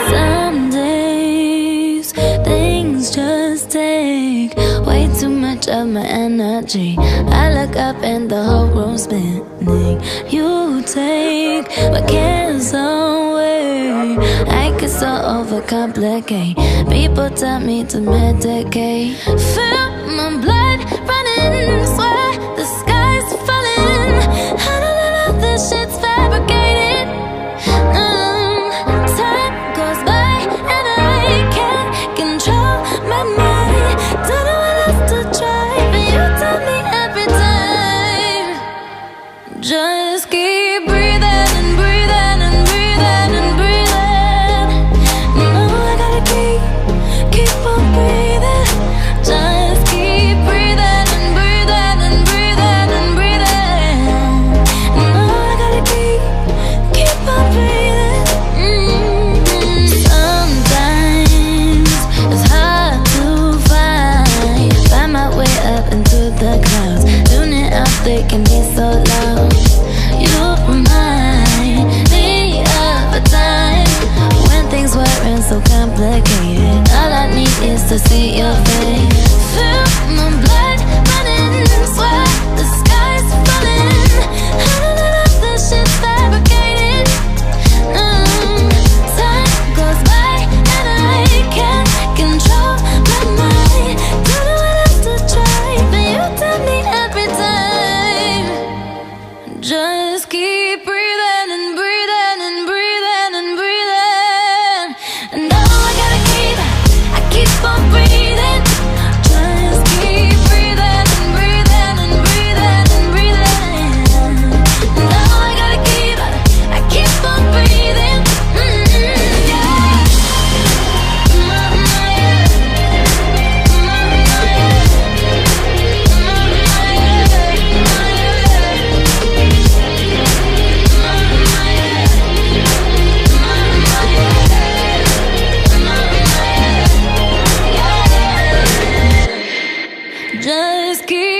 Some days things just take way too much of my energy. I look up and the whole room's spinning. You take my cares away. I get so overcomplicate. People tell me to medicate. Feel my blood running, swear the sky's falling. I don't know if this shit's fabricated. Time goes by and I can't control my mind. Don't know what else to try, but you tell me every time. Just keep breathing and breathing and breathing and breathing. No, I gotta keep on breathing. Just keep breathing and breathing and breathing and breathing. No, I gotta keep on breathing. Sometimes it's hard to find my way up into the clouds. Tuning out, they can be so loud. You remind me of a time when things weren't so complicated. All I need is to see your face. Feel my blood running, swear the sky's falling. I don't know if this shit's fabricated. Time goes by and I can't control my mind. Don't know what else to try, but you tell me every time. Just keep breathing and breathing and breathing and breathing. And now I gotta keep on breathing. Just keep breathing and breathing and breathing and breathing. And now I gotta keep on breathing. Yeah. Just keep